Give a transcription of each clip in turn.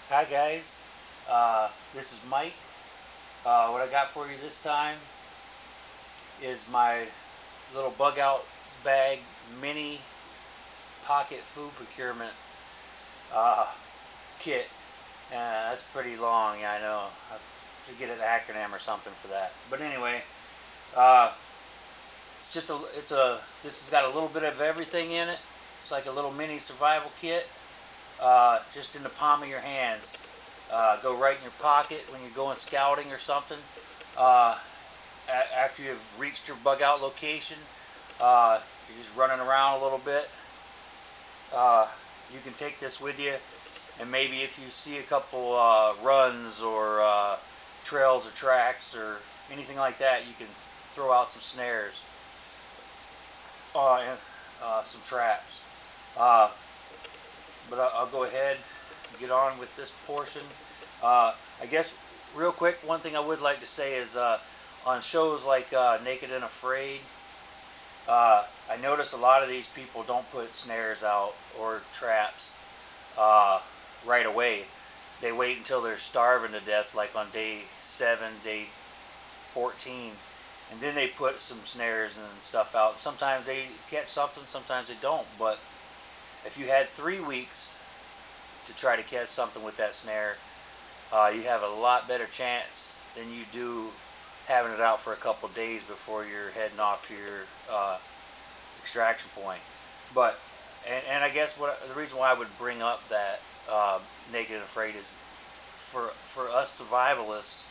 Hi guys, this is Mike. What I got for you this time is my little bug out bag mini pocket food procurement uh, kit. That's pretty long, yeah, I know. I should get an acronym or something for that. But anyway, uh, this has got a little bit of everything in it. It's like a little mini survival kit, just in the palm of your hands. Go right in your pocket when you're going scouting or something. Uh, After you've reached your bug out location, you're just running around a little bit. You can take this with you, and maybe if you see a couple runs or trails or tracks or anything like that, you can throw out some snares and some traps. But I'll go ahead and get on with this portion. I guess real quick, one thing I would like to say is on shows like Naked and Afraid, I notice a lot of these people don't put snares out or traps right away. They wait until they're starving to death, like on day 7, day 14, and then they put some snares and stuff out. Sometimes they catch something, sometimes they don't. But if you had 3 weeks to try to catch something with that snare, you have a lot better chance than you do having it out for a couple days before you're heading off to your extraction point. But and I guess the reason why I would bring up that Naked and Afraid is for us survivalists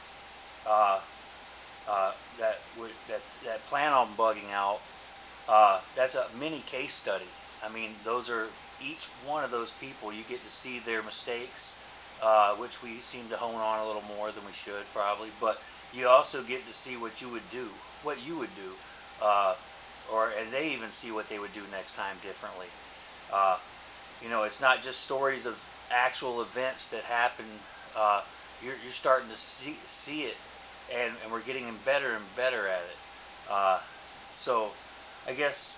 that plan on bugging out. That's a mini case study. I mean, those are each one of those people. You get to see their mistakes, which we seem to hone on a little more than we should probably. But you also get to see what you would do, and they even see what they would do next time differently. It's not just stories of actual events that happen. You're starting to see it, and we're getting better and better at it. So I guess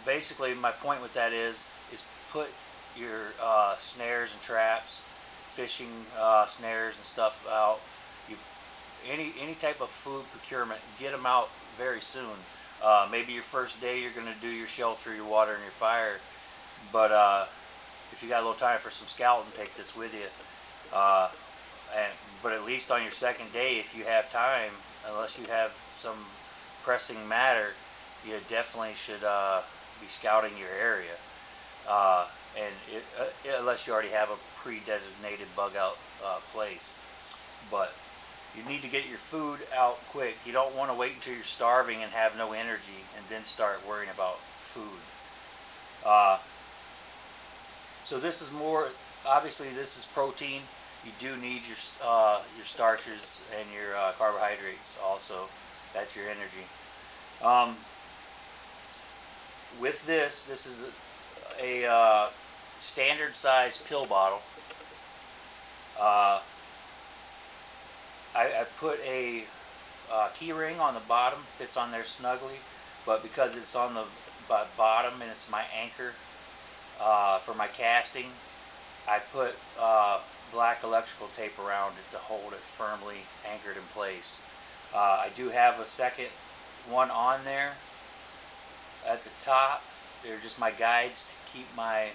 basically my point with that is put your snares and traps, fishing snares and stuff out. Any type of food procurement, get them out very soon. Maybe your first day you're going to do your shelter, your water, and your fire. But if you got a little time for some scouting, take this with you. But at least on your second day, if you have time, unless you have some pressing matter, you definitely should be scouting your area. Unless you already have a pre-designated bug out place. But you need to get your food out quick. You don't want to wait until you're starving and have no energy and then start worrying about food. So this is more, obviously this is protein. You do need your starches and your carbohydrates also. That's your energy. With this is a standard size pill bottle. I put a key ring on the bottom, fits on there snugly, but because it's on the bottom and it's my anchor for my casting, I put black electrical tape around it to hold it firmly anchored in place. I do have a second one on there at the top. They're just my guides to keep my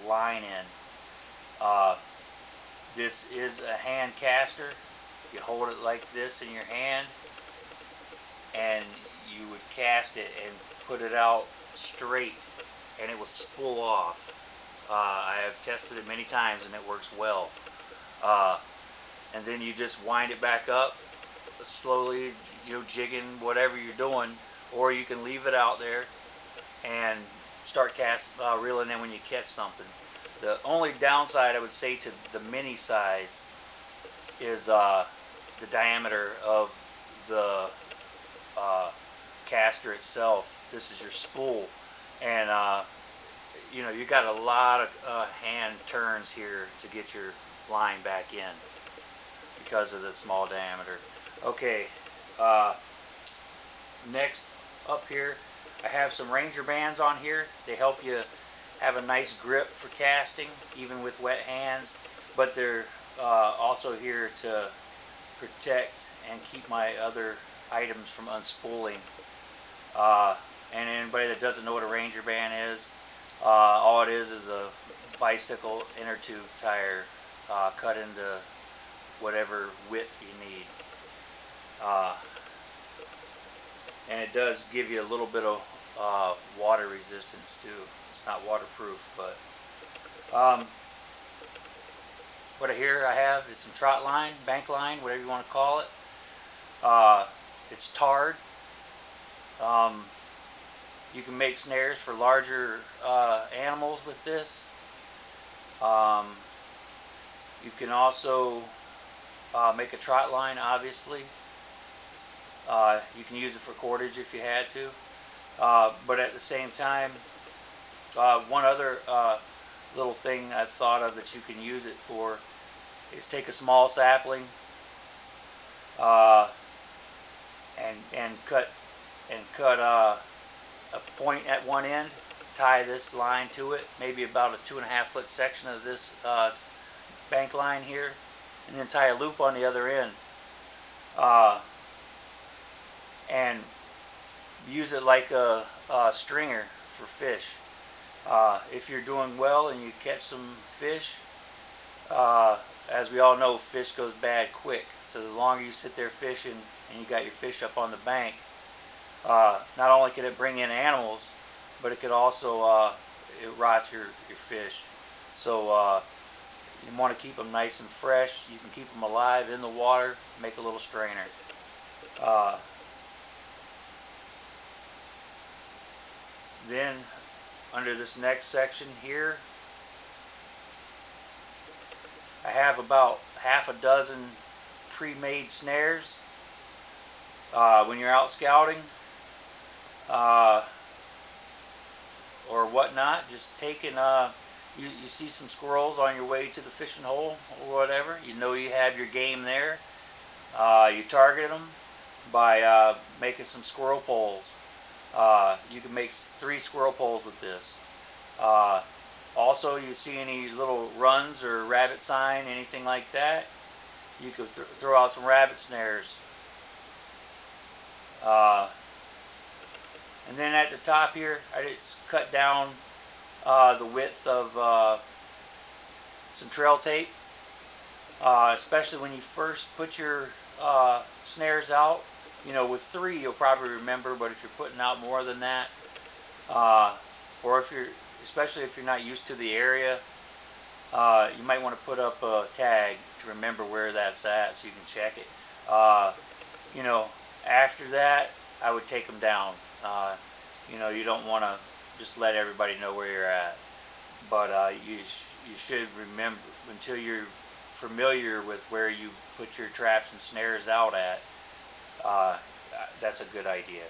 line in. This is a hand caster. You hold it like this in your hand, and you would cast it and put it out straight, and it will spool off. I have tested it many times, and it works well. And then you just wind it back up slowly, jigging whatever you're doing, or you can leave it out there and start reeling in when you catch something. The only downside I would say to the mini size is the diameter of the caster itself. This is your spool, and you got a lot of hand turns here to get your line back in because of the small diameter. Okay, next up here, I have some Ranger bands on here. They help you have a nice grip for casting, even with wet hands, but they're also here to protect and keep my other items from unspooling. And anybody that doesn't know what a Ranger band is, all it is a bicycle inner tube tire cut into whatever width you need. And it does give you a little bit of water resistance too. It's not waterproof, but what here I have is some trot line, bank line, whatever you want to call it. It's tarred. You can make snares for larger animals with this. You can also make a trot line, obviously. You can use it for cordage if you had to. But at the same time, one other little thing I've thought of that you can use it for is take a small sapling and cut a point at one end, tie this line to it, maybe about a 2.5 foot section of this bank line here, and then tie a loop on the other end, and use it like a stringer for fish. If you're doing well and you catch some fish, as we all know, fish goes bad quick. So the longer you sit there fishing and you got your fish up on the bank, not only can it bring in animals, but it could also it rots your fish. So you want to keep them nice and fresh. You can keep them alive in the water. Make a little strainer. Then under this next section here, I have about half a dozen pre-made snares. When you're out scouting or whatnot, just taking you see some squirrels on your way to the fishing hole or whatever, you know you have your game there. You target them by making some squirrel poles. You can make 3 squirrel poles with this. Also, you see any little runs or rabbit sign, anything like that, you could throw out some rabbit snares. And then at the top here, I just cut down the width of some trail tape, especially when you first put your snares out. You know, with 3 you'll probably remember, but if you're putting out more than that, or if you're, especially if you're not used to the area, you might want to put up a tag to remember where that's at so you can check it. You know, after that, I would take them down. You know, you don't want to just let everybody know where you're at, but you should remember, until you're familiar with where you put your traps and snares out at, that's a good idea.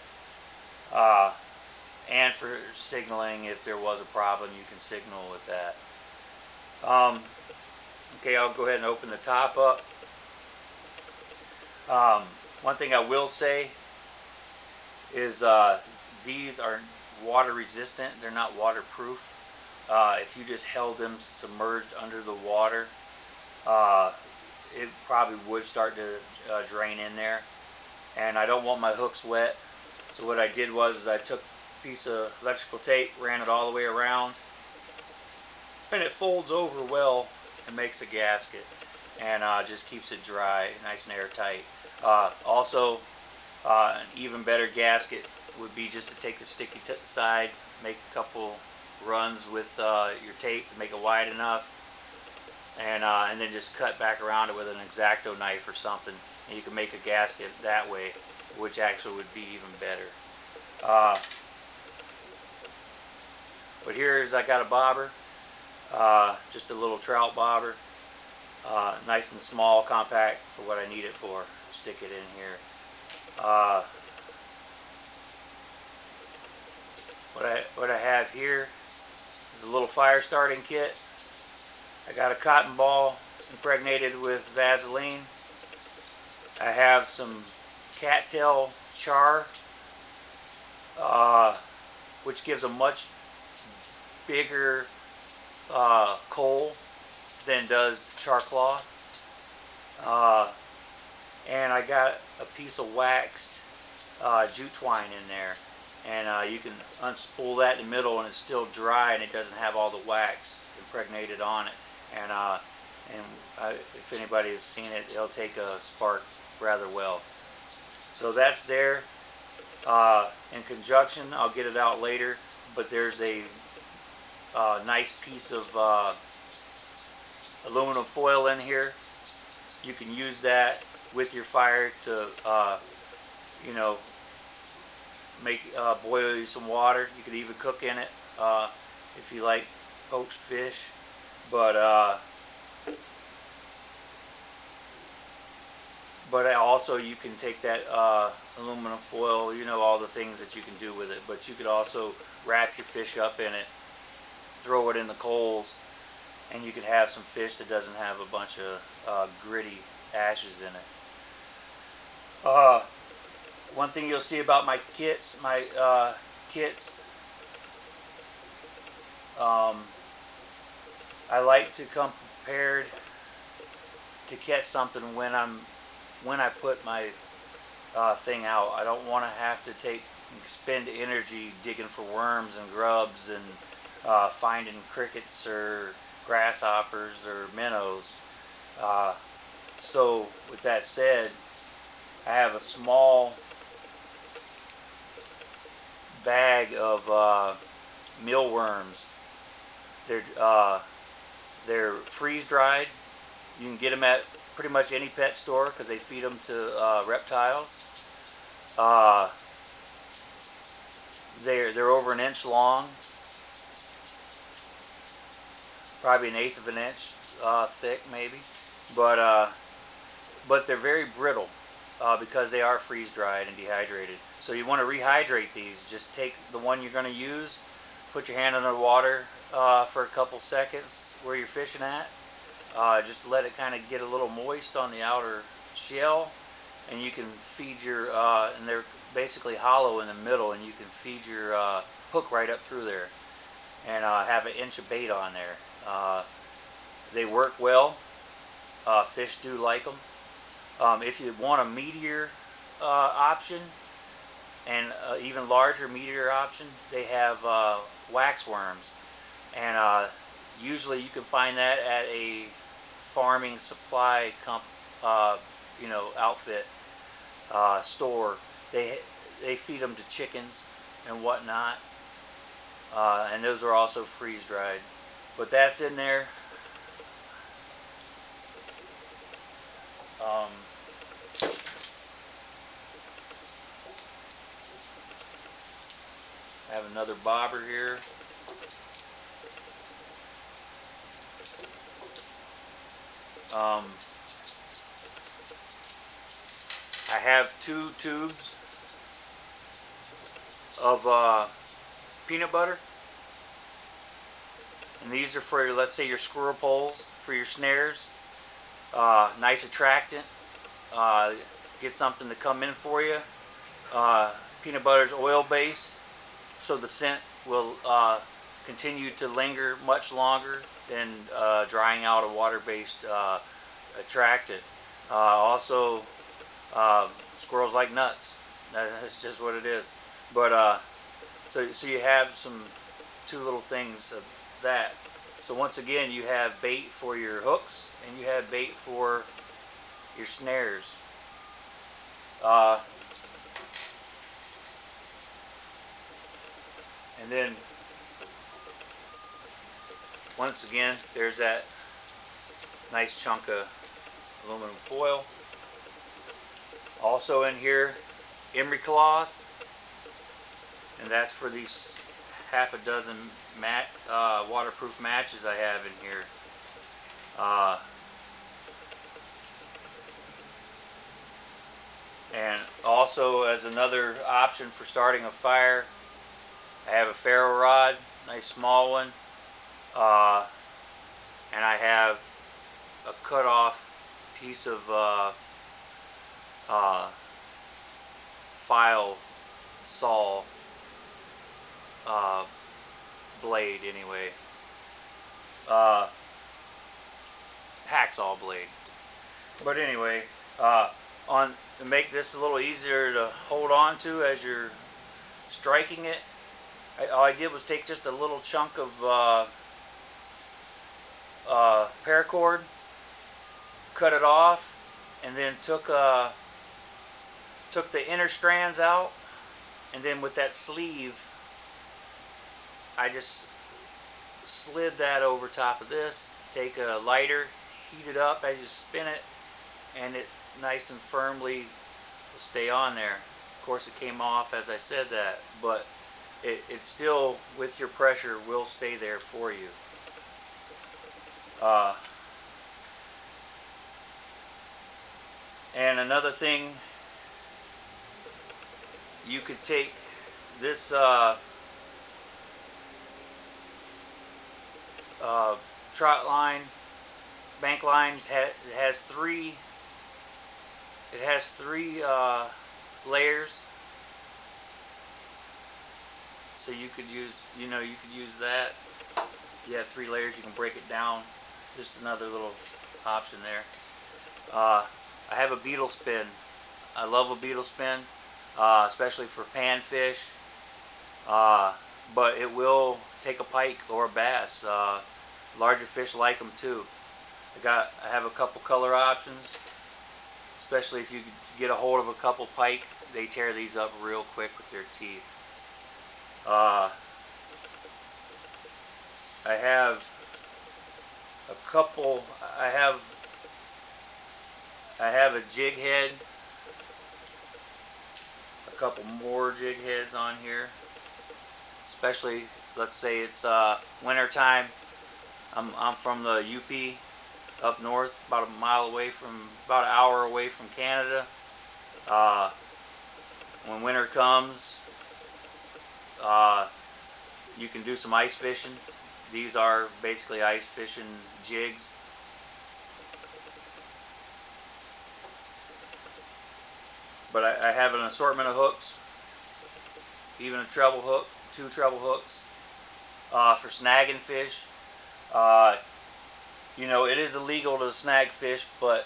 And for signaling, if there was a problem, you can signal with that. Okay, I'll go ahead and open the top up. One thing I will say is these are water resistant. They're not waterproof. If you just held them submerged under the water, it probably would start to drain in there. And I don't want my hooks wet. So what I did was I took a piece of electrical tape, ran it all the way around, and it folds over well and makes a gasket, and just keeps it dry, nice and airtight. Also, an even better gasket would be just to take the sticky side, make a couple runs with your tape to make it wide enough, and then just cut back around it with an X-Acto knife or something, and you can make a gasket that way, which actually would be even better. But here's, I got a bobber, just a little trout bobber, nice and small, compact for what I need it for. Stick it in here. What I have here is a little fire starting kit. I got a cotton ball impregnated with Vaseline. I have some cattail char, which gives a much bigger coal than does char cloth. And I got a piece of waxed jute twine in there, and you can unspool that in the middle, and it's still dry, and it doesn't have all the wax impregnated on it. And if anybody has seen it, it'll take a spark rather well. So that's there. In conjunction, I'll get it out later, but there's a nice piece of aluminum foil in here. You can use that with your fire to make boil you some water. You could even cook in it if you like poached fish. But also you can take that aluminum foil, all the things that you can do with it. But you could also wrap your fish up in it, throw it in the coals, and you could have some fish that doesn't have a bunch of gritty ashes in it. One thing you'll see about my kits, I like to come prepared to catch something when I put my thing out. I don't want to have to expend energy digging for worms and grubs and finding crickets or grasshoppers or minnows. So with that said, I have a small bag of mealworms. They're freeze dried. You can get them at pretty much any pet store because they feed them to reptiles. They're over an inch long, probably an eighth of an inch thick, maybe. But they're very brittle because they are freeze dried and dehydrated. So you want to rehydrate these. Just take the one you're going to use, put your hand in the water for a couple seconds where you're fishing at. Just let it kind of get a little moist on the outer shell, and you can feed your, and they're basically hollow in the middle, and you can feed your hook right up through there and have an inch of bait on there. They work well. Fish do like them. If you want a meatier option, and even larger meatier option, they have wax worms, and usually you can find that at a farming supply outfit store. They feed them to chickens and whatnot, and those are also freeze dried. But that's in there. I have another bobber here. I have 2 tubes of peanut butter, and these are for, let's say, your squirrel poles, for your snares. Nice attractant. Get something to come in for you. Peanut butter is oil based, so the scent will continue to linger much longer than drying out a water-based attractant. Also, squirrels like nuts. That's just what it is. But so you have 2 little things of that. So once again, you have bait for your hooks, and you have bait for your snares. And then once again, there's that nice chunk of aluminum foil. Also in here, emery cloth, and that's for these half a dozen waterproof matches I have in here. And also, as another option for starting a fire, I have a ferro rod, nice small one, and I have a cut off piece of file saw blade anyway. Hacksaw blade. But anyway, to make this a little easier to hold on to as you're striking it, all I did was take just a little chunk of paracord, cut it off, and then took the inner strands out, and then with that sleeve I just slid that over top of this. Take a lighter, heat it up as you spin it, and it nice and firmly will stay on there. Of course it came off as I said that, but it still, with your pressure, will stay there for you. And another thing, you could take this trot line, bank lines. It has three layers, so you could use that. If you have 3 layers, you can break it down. Just another little option there. I have a beetle spin. I love a beetle spin, especially for panfish. But it will take a pike or a bass. Larger fish like them too. I have a couple color options, especially if you get a hold of a couple pike. They tear these up real quick with their teeth. I have a couple. I have a jig head, a couple more jig heads on here. Especially, let's say it's winter time. I'm from the UP, up north, about an hour away from Canada. When winter comes, you can do some ice fishing. These are basically ice fishing jigs. But I have an assortment of hooks, even a treble hook, 2 treble hooks for snagging fish. It is illegal to snag fish, but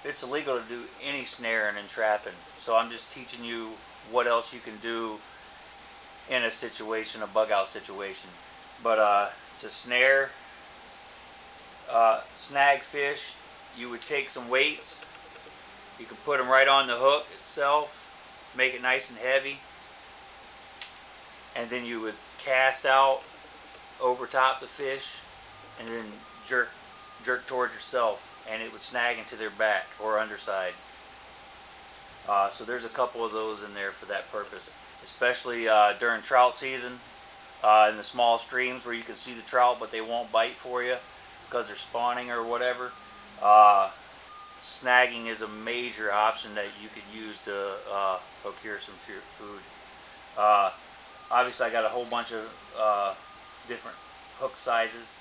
it's illegal to do any snaring and trapping. So I'm just teaching you what else you can do in a situation, a bug out situation. But to snag fish, you would take some weights. You can put them right on the hook itself, make it nice and heavy, and then you would cast out over top the fish, and then jerk towards yourself, and it would snag into their back or underside. So there's a couple of those in there for that purpose, especially during trout season, in the small streams where you can see the trout but they won't bite for you because they're spawning or whatever. Snagging is a major option that you could use to procure some food. Obviously I got a whole bunch of different hook sizes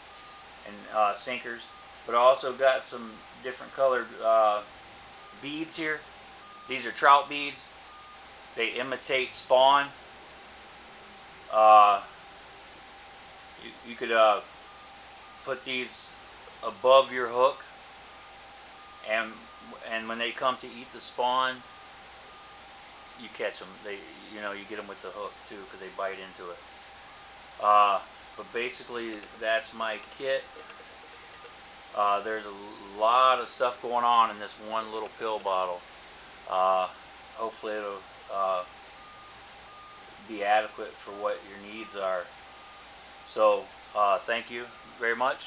and sinkers, but I also got some different colored beads here. These are trout beads. They imitate spawn. You could put these above your hook, and when they come to eat the spawn, you catch them. You get them with the hook too, because they bite into it. But basically, that's my kit. There's a lot of stuff going on in this one little pill bottle. Hopefully it'll be adequate for what your needs are. So thank you very much.